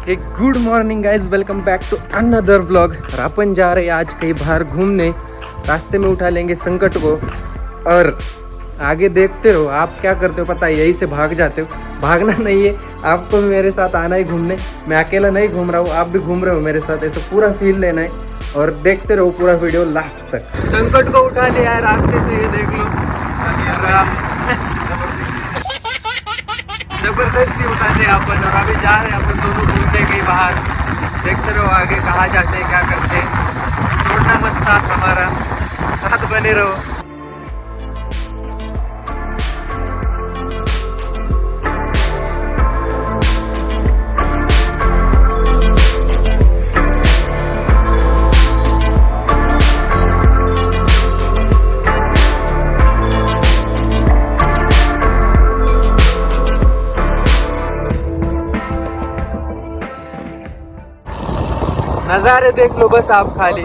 Hey good morning guys, welcome back to another blog. और अपन जा रहे हैं आज कहीं बाहर घूमने। रास्ते में उठा लेंगे संकट को और आगे देखते रहो। आप क्या करते हो पता है, यही से भाग जाते हो। भागना नहीं है, आपको मेरे साथ आना ही घूमने। मैं अकेला नहीं घूम रहा हूँ, आप भी घूम रहे हो मेरे साथ। ऐसा पूरा फील लेना है और देखते रहो पूरा वीडियो लास्ट तक। संकट को उठा लिया है रास्ते से, ये देख लो। जबरदस्ती उठाते हैं अपन और अभी जा रहे हैं अपन दोनों घूमने कहीं बाहर। देखते रहो आगे कहाँ जाते हैं, क्या करते हैं। छोड़ना मत साथ, हमारा साथ बने रहो। नज़ारे देख लो बस आप खाली,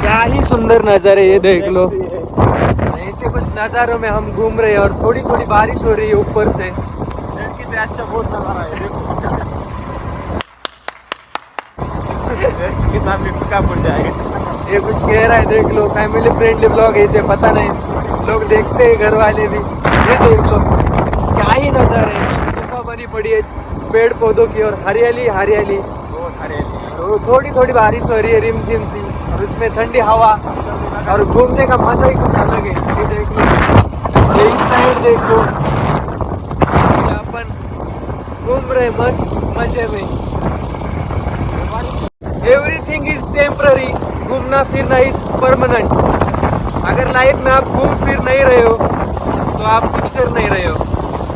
क्या ही सुंदर नज़ारे ये देख लो। ऐसे कुछ नज़ारों में हम घूम रहे हैं और थोड़ी थोड़ी बारिश हो रही है ऊपर से। से अच्छा बहुत नज़ारा है, देखो जाएगा। ये कुछ कह रहा है, देख लो। फैमिली फ्रेंडली ब्लॉग है, इसे पता नहीं लोग देखते हैं, घर वाले भी। ये देख लो क्या ही नज़ारे है। गुफा बनी पड़ी है पेड़ पौधों की और हरियाली हरियाली, बहुत हरियाली। तो थोड़ी थोड़ी बारिश हो रही है रिम झिम सी, और उसमें ठंडी हवा और घूमने का मजा ही कुछ अलग है। ये देख लो, ये इस साइड देख लो, अपन घूम रहे मस्त मजे में। एवरीथिंग इज टेम्पररी, घूमना फिरना इज परमानेंट। अगर लाइफ में आप घूम फिर नहीं रहे हो तो आप कुछ कर नहीं रहे हो।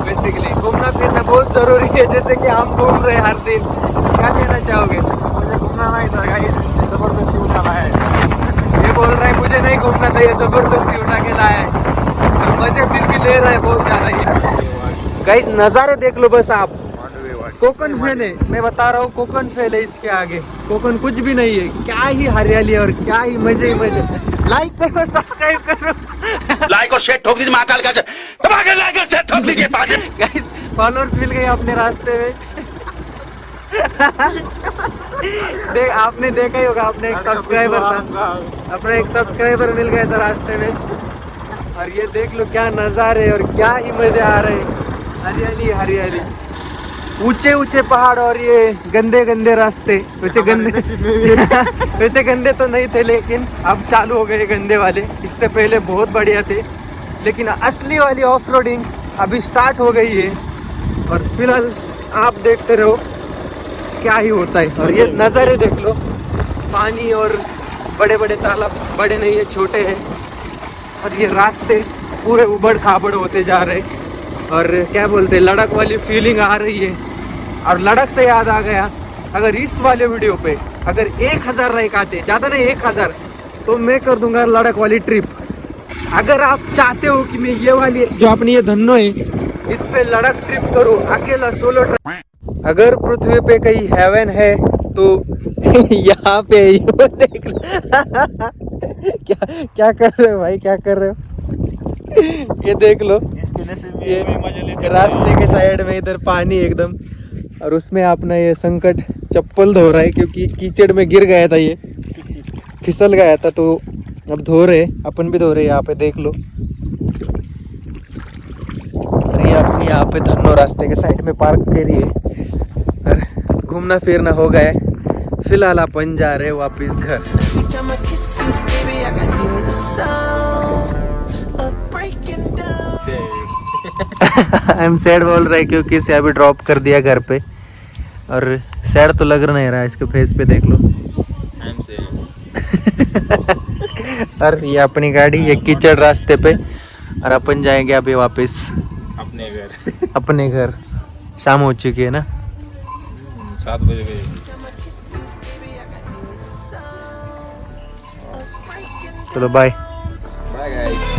बेसिकली घूमना फिरना बहुत जरूरी है, जैसे कि हम घूम रहे हैं हर दिन। क्या कहना चाहोगे? मुझे घूमना नहीं था, इसने जबरदस्ती उठा लाया है। ये बोल रहा है मुझे नहीं घूमना था, ये जबरदस्ती उठा के लाया है और मजे फिर भी ले रहा है बहुत ज्यादा। गाइस नज़ारे देख लो बस आप। कोकन फेल है, मैं बता रहा हूँ, कोकन फेल है। इसके आगे कोकन कुछ भी नहीं है। क्या ही हरियाली और क्या ही मजे ही मजे। लाइक करो, सब्सक्राइब करो, लाइक और शेयर ठोक दीजिए महाकाल का लाइक और शेयर ठोक दीजिए। गाइस फॉलोअर्स मिल गए अपने रास्ते में। देख आपने देखा ही होगा, आपने एक सब्सक्राइबर था, अपना एक सब्सक्राइबर मिल गया था रास्ते में। और ये देख लो क्या नज़ारे और क्या ही मजे आ रहे हैं। हरियाली हरियाली, ऊंचे ऊंचे पहाड़ और ये गंदे गंदे रास्ते। वैसे गंदे वैसे गंदे तो नहीं थे, लेकिन अब चालू हो गए गंदे वाले। इससे पहले बहुत बढ़िया थे, लेकिन असली वाली ऑफ रोडिंग अभी स्टार्ट हो गई है। और फिलहाल आप देखते रहो क्या ही होता है। और ये नज़ारे देख लो, पानी और बड़े बड़े तालाब, बड़े नहीं है छोटे हैं। और ये रास्ते पूरे उबड़ खाबड़ होते जा रहे हैं। और क्या बोलते हैं, लद्दाख वाली फीलिंग आ रही है। और लद्दाख से याद आ गया, अगर इस वाले वीडियो पे अगर 1000 लाइक आते, ज़्यादा नहीं 1000, तो मैं कर दूंगा लद्दाख वाली ट्रिप। अगर आप चाहते हो कि मैं ये वाली जो अपनी ये धन्नो है इस पे लद्दाख ट्रिप करूँ, अकेला सोलो ट्रिप। अगर पृथ्वी पे कहीं हेवन है तो यहाँ पे ये देख लो। क्या कर रहे हो भाई, क्या कर रहे हो? ये देख लो, ये रास्ते के साइड में इधर पानी एकदम, और उसमें अपना ये संकट चप्पल धो रहा है क्योंकि कीचड़ में गिर गया था, ये फिसल गया था। तो अब धो रहे, अपन भी धो रहे। यहाँ पे देख लो, और ये अपनी यहाँ पे धन्नो रास्ते के साइड में पार्क करी है। और घूमना फिरना हो गया है, फिलहाल अपन जा रहे वापिस घर। आई एम सैड बोल रहा है क्योंकि इसे अभी ड्रॉप कर दिया घर पे, और सैड तो लग नहीं रहा है इसके फेस पे, देख लो। और ये अपनी गाड़ी, ये कीचड़ रास्ते पे, और अपन जाएंगे अभी वापस अपने घर। अपने घर शाम हो चुकी है ना, 7 बज गए। चलो बाय बाय गाइस।